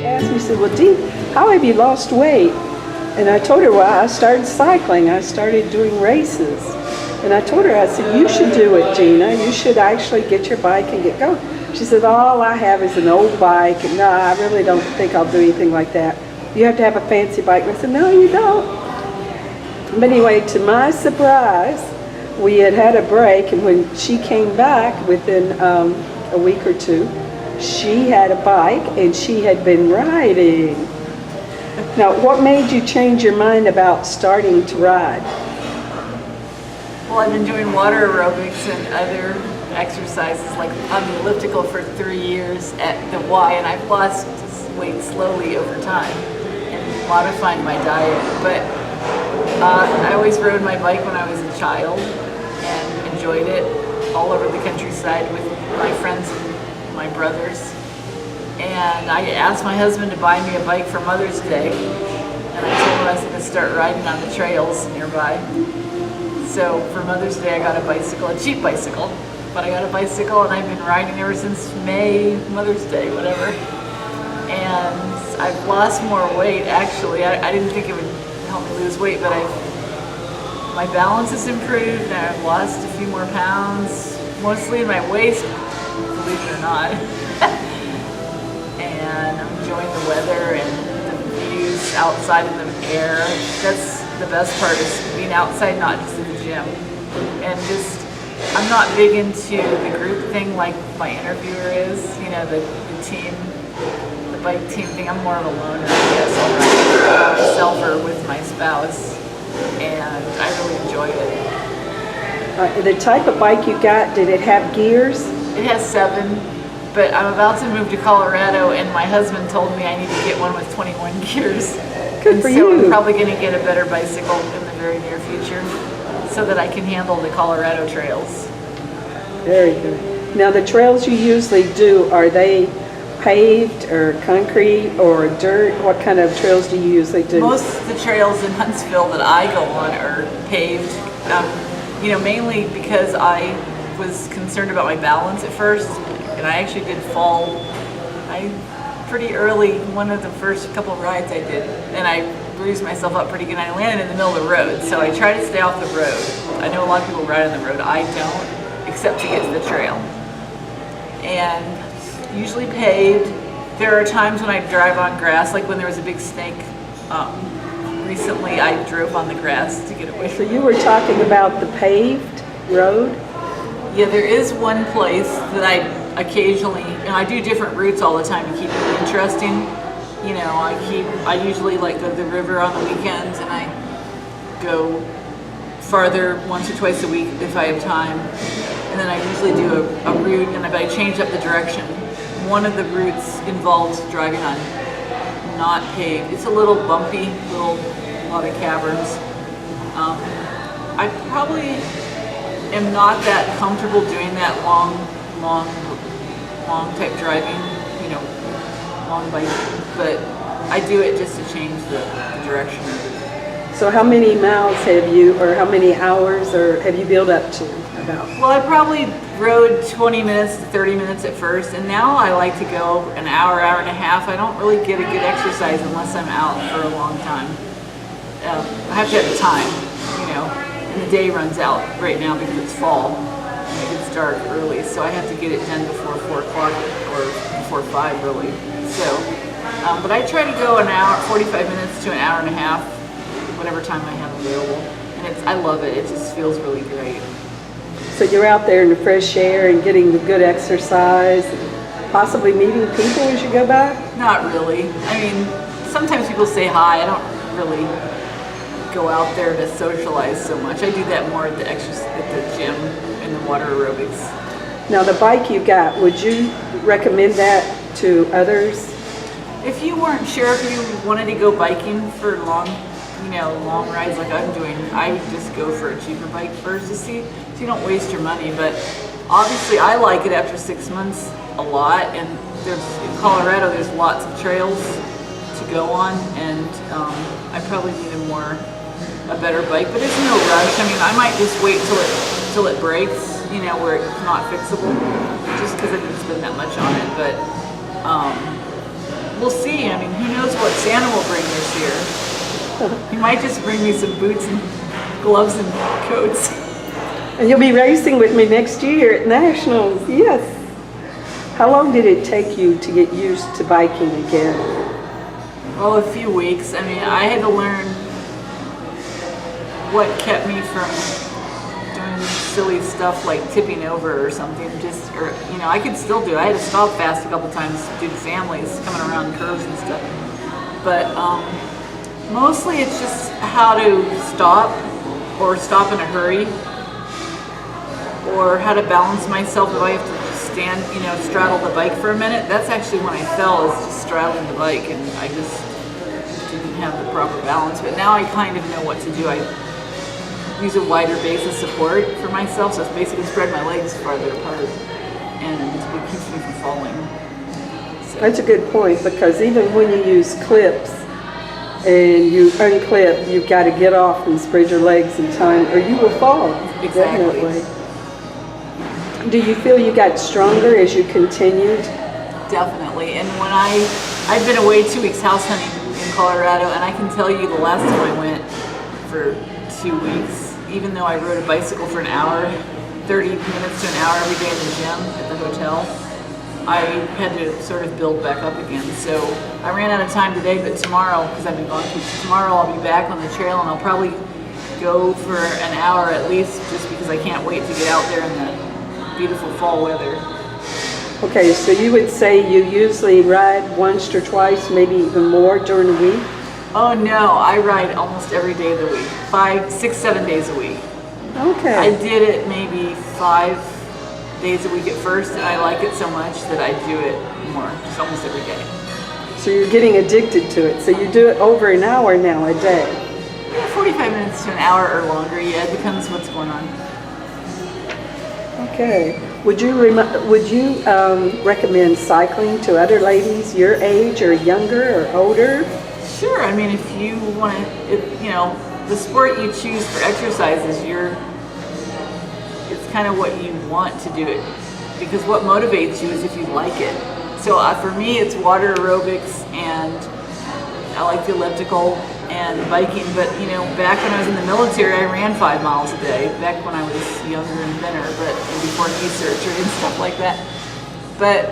She asked me, she said, well, Dee, how have you lost weight? And I told her, well, I started cycling. I started doing races. And I told her, I said, you should do it, Gina. You should actually get your bike and get going. She said, all I have is an old bike. And no, I really don't think I'll do anything like that. You have to have a fancy bike. And I said, no, you don't. But anyway, to my surprise, we had a break. And when she came back within a week or two, she had a bike and she had been riding. Now, what made you change your mind about starting to ride? Well, I've been doing water aerobics and other exercises, like on the elliptical for 3 years at the Y, and I've lost weight slowly over time and modifying my diet. But I always rode my bike when I was a child and enjoyed it all over the countryside with my friends and my brothers. And I asked my husband to buy me a bike for Mother's Day, and I told him I was going to start riding on the trails nearby. So for Mother's Day I got a bicycle, a cheap bicycle, but I got a bicycle and I've been riding ever since May, Mother's Day, whatever. And I've lost more weight actually. I didn't think it would help me lose weight, but my balance has improved and I've lost a few more pounds, mostly in my waist, believe it or not. And I'm enjoying the weather and the views outside in the air. That's the best part, is being outside, not just in the gym. And I'm not big into the group thing like my interviewer is, you know, the team, the bike team thing. I'm more of a loner, I guess. I'll ride by myself or with my spouse, and I really enjoy it. The type of bike you got, did it have gears? It has 7. But I'm about to move to Colorado, and my husband told me I need to get one with 21 gears. Good for you. So I'm probably going to get a better bicycle in the very near future so that I can handle the Colorado trails. Very good. Now the trails you usually do, are they paved or concrete or dirt? What kind of trails do you usually do? Most of the trails in Huntsville that I go on are paved, mainly because I was concerned about my balance at first. And I actually did fall pretty early, one of the first couple rides I did, and I bruised myself up pretty good. I landed in the middle of the road, so I try to stay off the road. I know a lot of people ride on the road. I don't, except to get to the trail. And usually paved. There are times when I drive on grass, like when there was a big snake. Recently I drove on the grass to get away from it. So you were talking about the paved road? Yeah, there is one place that I occasionally, and I do different routes all the time to keep it interesting. You know, I usually like go to the river on the weekends, and I go farther once or twice a week if I have time. And then I usually do a route, and if I change up the direction, one of the routes involves driving on not paved. It's a little bumpy, a lot of caverns. I probably am not that comfortable doing that long type driving, long biking, but I do it just to change the direction of it. So how many miles have you, or how many hours, or have you built up to about? Well, I probably rode 20 minutes to 30 minutes at first, and now I like to go an hour and a half. I don't really get a good exercise unless I'm out for a long time. I have to have the time, and the day runs out right now because it's fall. It gets dark early, so I have to get it done before 4 o'clock or before 5 really. So, but I try to go an hour, 45 minutes to an hour and a half, whatever time I have available. And I love it. It just feels really great. So you're out there in the fresh air and getting the good exercise, possibly meeting people as you go by? Not really. I mean, sometimes people say hi. I don't really go out there to socialize so much. I do that more at the gym and the water aerobics. Now the bike you got, would you recommend that to others? If you weren't sure if you wanted to go biking for long rides like I'm doing, I would just go for a cheaper bike first so you don't waste your money. But obviously I like it after 6 months a lot, and in Colorado there's lots of trails to go on, and I probably need a better bike, but it's no rush. I mean, I might just wait till it breaks, where it's not fixable, just because I didn't spend that much on it. But we'll see. I mean, who knows what Santa will bring this year. He might just bring me some boots and gloves and coats. And you'll be racing with me next year at Nationals, yes. How long did it take you to get used to biking again? Well, a few weeks. I mean, I had to learn what kept me from doing silly stuff like tipping over or something. Or I could still do it. I had to stop fast a couple times due to families coming around curves and stuff. But mostly it's just how to stop or stop in a hurry, or how to balance myself if I have to stand, straddle the bike for a minute. That's actually when I fell, is just straddling the bike, and I just didn't have the proper balance. But now I kind of know what to do. I use a wider base of support for myself, so it's basically spread my legs farther apart, and it keeps me from falling. So. That's a good point, because even when you use clips and you unclip, you've got to get off and spread your legs in time, or you will fall. Exactly. Definitely. Do you feel you got stronger as you continued? Definitely. And when I've been away 2 weeks house hunting in Colorado, and I can tell you the last time I went for 2 weeks, even though I rode a bicycle for an hour, 30 minutes to an hour every day in the gym at the hotel, I had to sort of build back up again. So I ran out of time today, but tomorrow, because I've been gone, tomorrow I'll be back on the trail, and I'll probably go for an hour at least, just because I can't wait to get out there in the beautiful fall weather. Okay, so you would say you usually ride once or twice, maybe even more during the week? Oh no, I ride almost every day of the week. 5, 6, 7 days a week. Okay. I did it maybe 5 days a week at first, and I like it so much that I do it more, just almost every day. So you're getting addicted to it. So you do it over an hour now a day? Yeah, 45 minutes to an hour or longer, yeah, it depends what's going on. Okay. Would you recommend cycling to other ladies your age or younger or older? Sure. I mean, if you want to, the sport you choose for exercise is it's kind of what you want to do it, because what motivates you is if you like it. So for me, it's water aerobics, and I like the elliptical and biking. But back when I was in the military, I ran 5 miles a day. Back when I was younger and thinner, but before knee surgery and stuff like that. But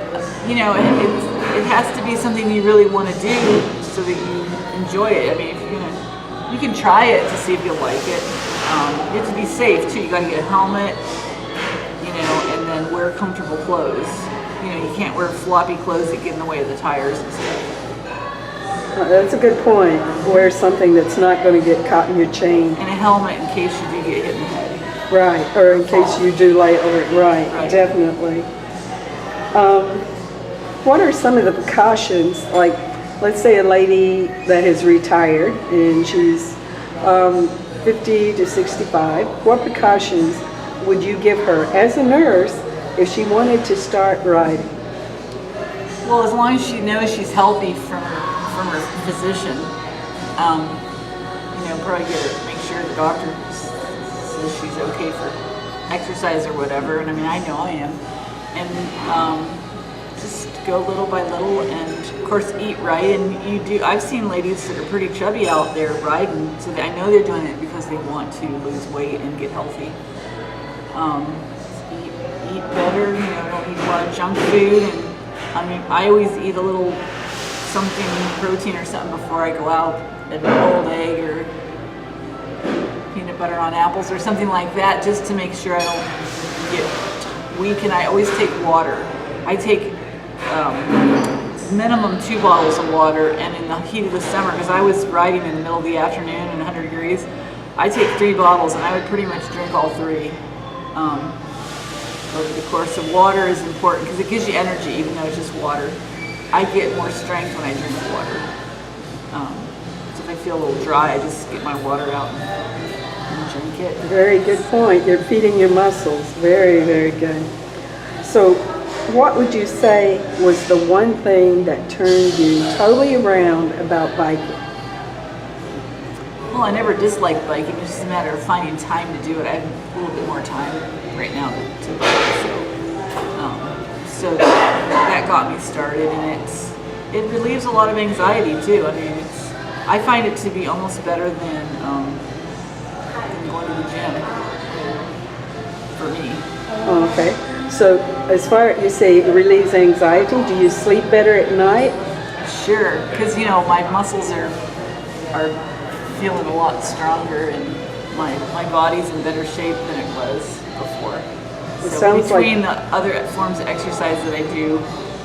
it has to be something you really want to do so that you enjoy it. I mean, you can try it to see if you like it. You have to be safe too. You got to get a helmet, and then wear comfortable clothes. You can't wear floppy clothes that get in the way of the tires and stuff. That's a good point. Wear something that's not going to get caught in your chain. And a helmet in case you do get hit in the head. Right, or in case you do lay over it. Right, definitely. What are some of the precautions, like let's say a lady that has retired and she's 50 to 65, what precautions would you give her as a nurse if she wanted to start riding? Well, as long as she knows she's healthy from her physician, probably make sure the doctor says she's okay for exercise or whatever. And I mean, I know I am. And just go little by little, and of course eat right. And I've seen ladies that are pretty chubby out there riding, so I know they're doing it because they want to lose weight and get healthy. Eat better, don't eat a lot of junk food. And I mean, I always eat a little something, protein or something before I go out, an old egg or peanut butter on apples or something like that, just to make sure I don't get weak. And I always take water. I take minimum 2 bottles of water, and in the heat of the summer, because I was riding in the middle of the afternoon and 100 degrees, I take 3 bottles, and I would pretty much drink all 3 over the course. So water is important because it gives you energy, even though it's just water. I get more strength when I drink water. So if I feel a little dry, I just get my water out and drink it. Very good point. You're feeding your muscles. Very, very good. So what would you say was the one thing that turned you totally around about biking? Well, I never disliked biking. It's just a matter of finding time to do it. I have a little bit more time right now to bike. So that got me started, and it relieves a lot of anxiety too. I mean, I find it to be almost better than going to the gym for me. Oh, okay. So as far as you say it relieves anxiety, do you sleep better at night? Sure, because my muscles are feeling a lot stronger and my body's in better shape than it was before. It So sounds between like- the other forms of exercise that I do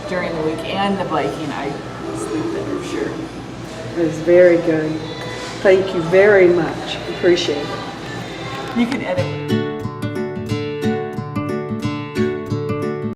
during the week and the biking, I sleep better, sure. It's very good. Thank you very much. Appreciate it. You can edit.